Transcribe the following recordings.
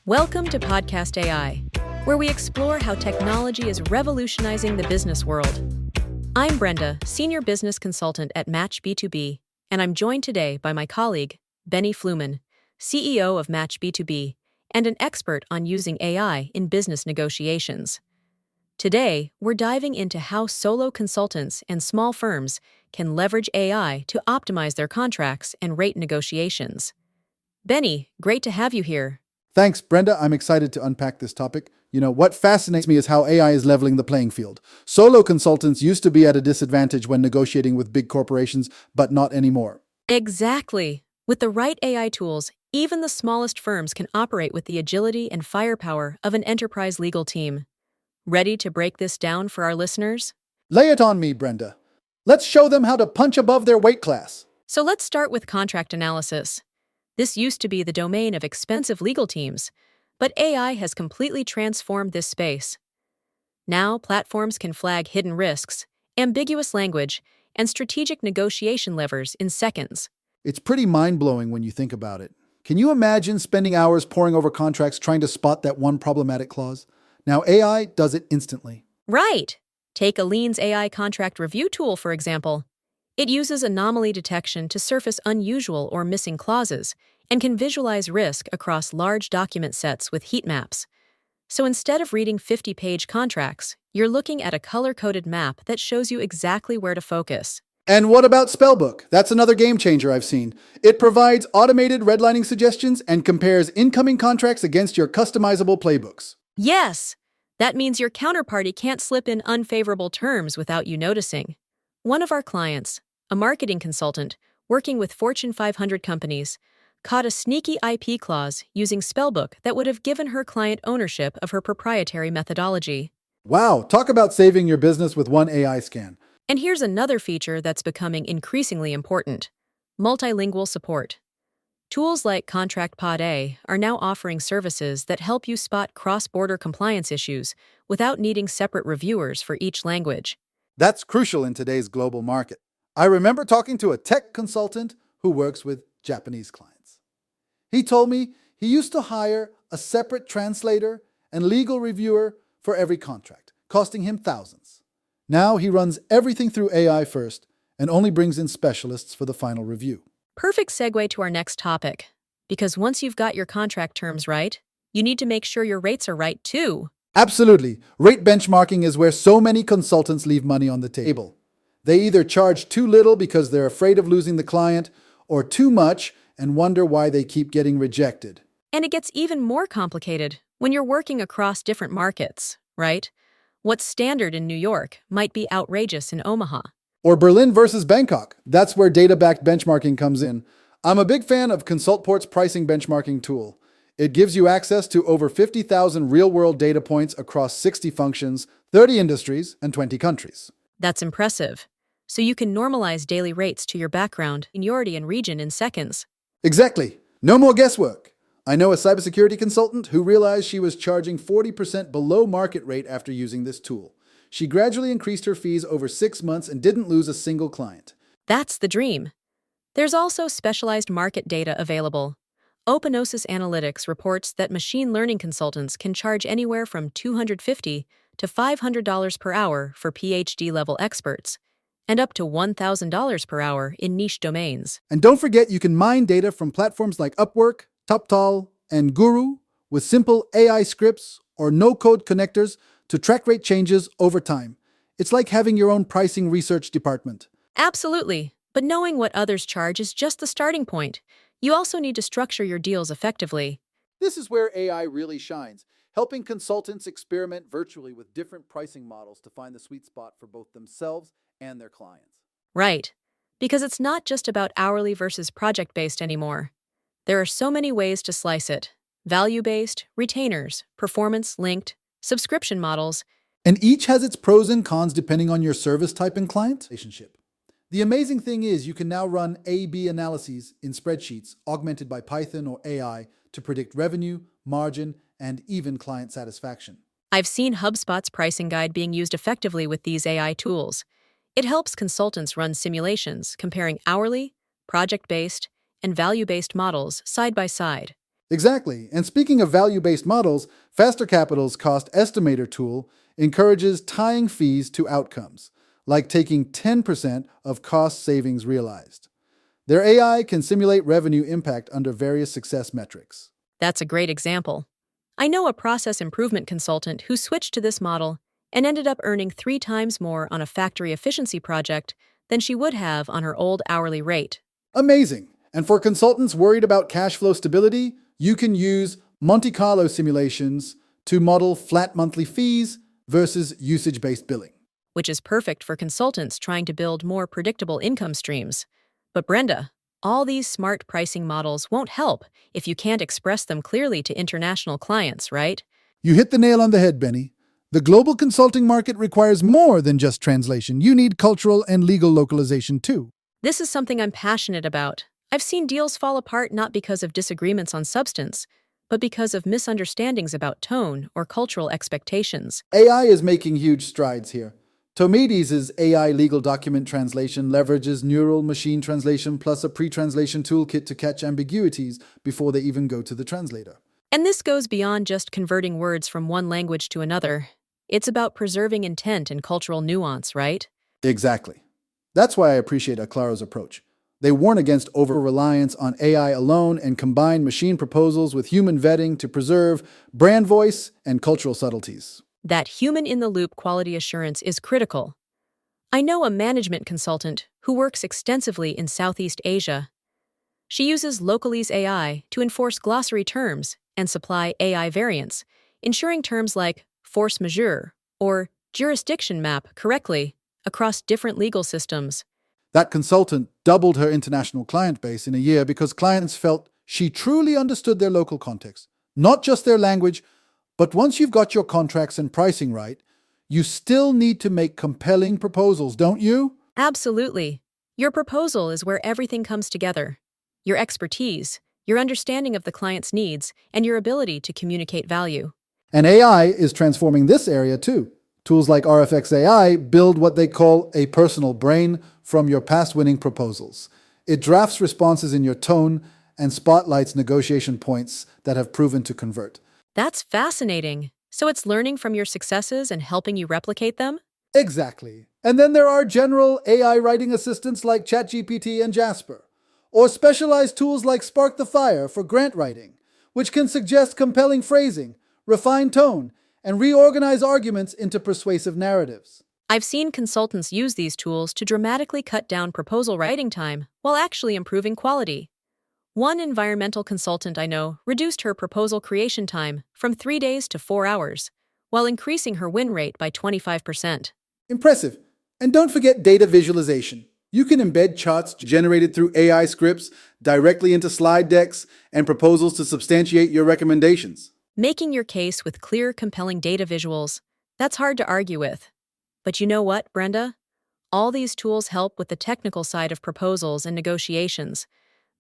Welcome to Podcast AI, where we explore how technology is revolutionizing the business world. I'm Brenda, Senior Business Consultant at Match B2B, and I'm joined today by my colleague, Benny Fluman, CEO of Match B2B, and an expert on using AI in business negotiations. Today, we're diving into how solo consultants and small firms can leverage AI to optimize their contracts and rate negotiations. Benny, great to have you here. Thanks, Brenda. I'm excited to unpack this topic. What fascinates me is how AI is leveling the playing field. Solo consultants used to be at a disadvantage when negotiating with big corporations, but not anymore. Exactly. With the right AI tools, even the smallest firms can operate with the agility and firepower of an enterprise legal team. Ready to break this down for our listeners? Lay it on me, Brenda. Let's show them how to punch above their weight class. So let's start with contract analysis. This used to be the domain of expensive legal teams, but AI has completely transformed this space. Now, platforms can flag hidden risks, ambiguous language, and strategic negotiation levers in seconds. It's pretty mind-blowing when you think about it. Can you imagine spending hours poring over contracts trying to spot that one problematic clause? Now AI does it instantly. Right. Take Aline's AI contract review tool, for example. It uses anomaly detection to surface unusual or missing clauses and can visualize risk across large document sets with heat maps. So instead of reading 50-page contracts, you're looking at a color-coded map that shows you exactly where to focus. And what about Spellbook? That's another game changer I've seen. It provides automated redlining suggestions and compares incoming contracts against your customizable playbooks. Yes! That means your counterparty can't slip in unfavorable terms without you noticing. One of our clients, a marketing consultant working with Fortune 500 companies, caught a sneaky IP clause using Spellbook that would have given her client ownership of her proprietary methodology. Wow, talk about saving your business with one AI scan. And here's another feature that's becoming increasingly important: multilingual support. Tools like ContractPod A are now offering services that help you spot cross-border compliance issues without needing separate reviewers for each language. That's crucial in today's global market. I remember talking to a tech consultant who works with Japanese clients. He told me he used to hire a separate translator and legal reviewer for every contract, costing him thousands. Now he runs everything through AI first and only brings in specialists for the final review. Perfect segue to our next topic, because once you've got your contract terms right, you need to make sure your rates are right too. Absolutely. Rate benchmarking is where so many consultants leave money on the table. They either charge too little because they're afraid of losing the client, or too much and wonder why they keep getting rejected. And it gets even more complicated when you're working across different markets, right? What's standard in New York might be outrageous in Omaha. Or Berlin versus Bangkok. That's where data-backed benchmarking comes in. I'm a big fan of Consultport's pricing benchmarking tool. It gives you access to over 50,000 real-world data points across 60 functions, 30 industries, and 20 countries. That's impressive. So you can normalize daily rates to your background, seniority, and region in seconds. Exactly. No more guesswork. I know a cybersecurity consultant who realized she was charging 40% below market rate after using this tool. She gradually increased her fees over 6 months and didn't lose a single client. That's the dream. There's also specialized market data available. OpenOSIS Analytics reports that machine learning consultants can charge anywhere from $250 to $500 per hour for PhD-level experts, and up to $1,000 per hour in niche domains. And don't forget, you can mine data from platforms like Upwork, TopTal, and Guru with simple AI scripts or no-code connectors to track rate changes over time. It's like having your own pricing research department. Absolutely, but knowing what others charge is just the starting point. You also need to structure your deals effectively. This is where AI really shines, helping consultants experiment virtually with different pricing models to find the sweet spot for both themselves and their clients. Right, because it's not just about hourly versus project-based anymore. There are so many ways to slice it: value-based, retainers, performance-linked, subscription models. And each has its pros and cons depending on your service type and client relationship. The amazing thing is you can now run A/B analyses in spreadsheets augmented by Python or AI to predict revenue, margin, and even client satisfaction. I've seen HubSpot's pricing guide being used effectively with these AI tools. It helps consultants run simulations comparing hourly, project-based, and value-based models side by side. Exactly. And speaking of value-based models, Faster Capital's cost estimator tool encourages tying fees to outcomes, like taking 10% of cost savings realized. Their AI can simulate revenue impact under various success metrics. That's a great example. I know a process improvement consultant who switched to this model and ended up earning 3 times more on a factory efficiency project than she would have on her old hourly rate. Amazing. And for consultants worried about cash flow stability, you can use Monte Carlo simulations to model flat monthly fees versus usage-based billing. Which is perfect for consultants trying to build more predictable income streams. But Brenda, all these smart pricing models won't help if you can't express them clearly to international clients, right? You hit the nail on the head, Benny. The global consulting market requires more than just translation. You need cultural and legal localization too. This is something I'm passionate about. I've seen deals fall apart not because of disagreements on substance, but because of misunderstandings about tone or cultural expectations. AI is making huge strides here. Tomidis' AI legal document translation leverages neural machine translation plus a pre-translation toolkit to catch ambiguities before they even go to the translator. And this goes beyond just converting words from one language to another. It's about preserving intent and cultural nuance, right? Exactly. That's why I appreciate Aclaro's approach. They warn against over-reliance on AI alone and combine machine proposals with human vetting to preserve brand voice and cultural subtleties. That human-in-the-loop quality assurance is critical. I know a management consultant who works extensively in Southeast Asia. She uses Localese AI to enforce glossary terms and supply AI variants, ensuring terms like force majeure or jurisdiction map correctly across different legal systems. That consultant doubled her international client base in a year because clients felt she truly understood their local context, not just their language. But once you've got your contracts and pricing right, you still need to make compelling proposals, don't you? Absolutely. Your proposal is where everything comes together. Your expertise, your understanding of the client's needs, and your ability to communicate value. And AI is transforming this area too. Tools like RFX AI build what they call a personal brain from your past winning proposals. It drafts responses in your tone and spotlights negotiation points that have proven to convert. That's fascinating. So it's learning from your successes and helping you replicate them? Exactly. And then there are general AI writing assistants like ChatGPT and Jasper, or specialized tools like Spark the Fire for grant writing, which can suggest compelling phrasing, refine tone, and reorganize arguments into persuasive narratives. I've seen consultants use these tools to dramatically cut down proposal writing time while actually improving quality. One environmental consultant I know reduced her proposal creation time from 3 days to 4 hours, while increasing her win rate by 25%. Impressive. And don't forget data visualization. You can embed charts generated through AI scripts directly into slide decks and proposals to substantiate your recommendations. Making your case with clear, compelling data visuals, that's hard to argue with. But you know what, Brenda? All these tools help with the technical side of proposals and negotiations.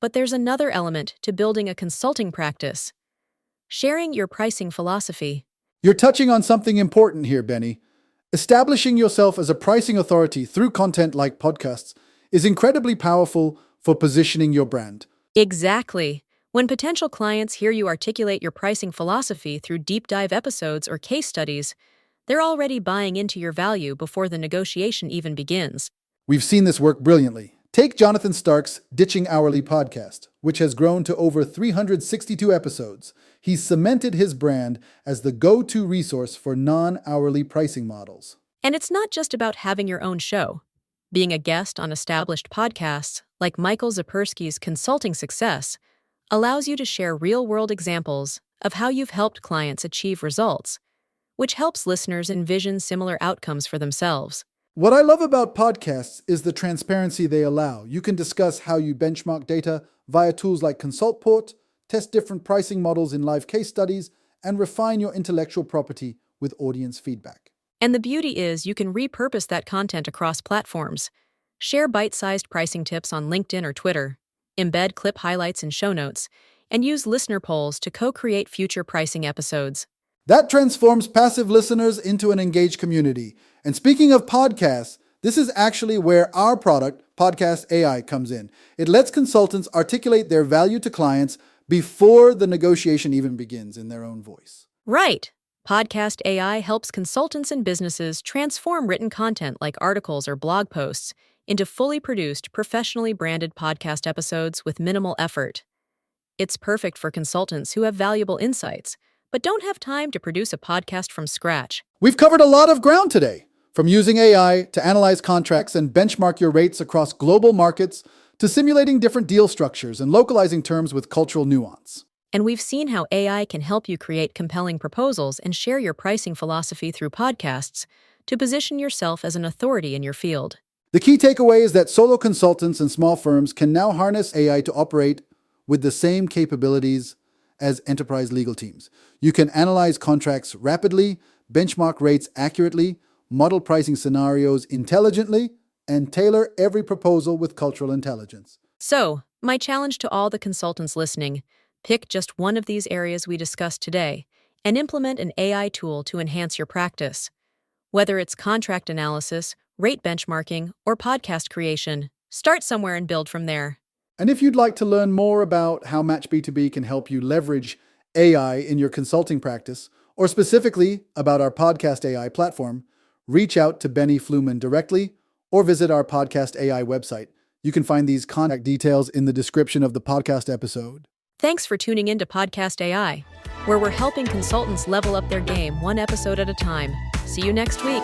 But there's another element to building a consulting practice: sharing your pricing philosophy. You're touching on something important here, Benny. Establishing yourself as a pricing authority through content like podcasts is incredibly powerful for positioning your brand. Exactly. When potential clients hear you articulate your pricing philosophy through deep dive episodes or case studies, they're already buying into your value before the negotiation even begins. We've seen this work brilliantly. Take Jonathan Stark's Ditching Hourly podcast, which has grown to over 362 episodes. He's cemented his brand as the go-to resource for non-hourly pricing models. And it's not just about having your own show. Being a guest on established podcasts, like Michael Zapersky's Consulting Success, allows you to share real-world examples of how you've helped clients achieve results, which helps listeners envision similar outcomes for themselves. What I love about podcasts is the transparency they allow. You can discuss how you benchmark data via tools like Consultport, test different pricing models in live case studies, and refine your intellectual property with audience feedback. And the beauty is you can repurpose that content across platforms. Share bite-sized pricing tips on LinkedIn or Twitter, embed clip highlights in show notes, and use listener polls to co-create future pricing episodes. That transforms passive listeners into an engaged community. And speaking of podcasts, this is actually where our product, Podcast AI, comes in. It lets consultants articulate their value to clients before the negotiation even begins in their own voice. Right. Podcast AI helps consultants and businesses transform written content like articles or blog posts into fully produced, professionally branded podcast episodes with minimal effort. It's perfect for consultants who have valuable insights, but don't have time to produce a podcast from scratch. We've covered a lot of ground today, from using AI to analyze contracts and benchmark your rates across global markets to simulating different deal structures and localizing terms with cultural nuance. And we've seen how AI can help you create compelling proposals and share your pricing philosophy through podcasts to position yourself as an authority in your field. The key takeaway is that solo consultants and small firms can now harness AI to operate with the same capabilities as enterprise legal teams. You can analyze contracts rapidly, benchmark rates accurately, model pricing scenarios intelligently, and tailor every proposal with cultural intelligence. So, my challenge to all the consultants listening: pick just one of these areas we discussed today and implement an AI tool to enhance your practice. Whether it's contract analysis, rate benchmarking, or podcast creation, start somewhere and build from there. And if you'd like to learn more about how Match B2B can help you leverage AI in your consulting practice, or specifically about our Podcast AI platform, reach out to Benny Fluman directly or visit our Podcast AI website. You can find these contact details in the description of the podcast episode. Thanks for tuning in to Podcast AI, where we're helping consultants level up their game one episode at a time. See you next week.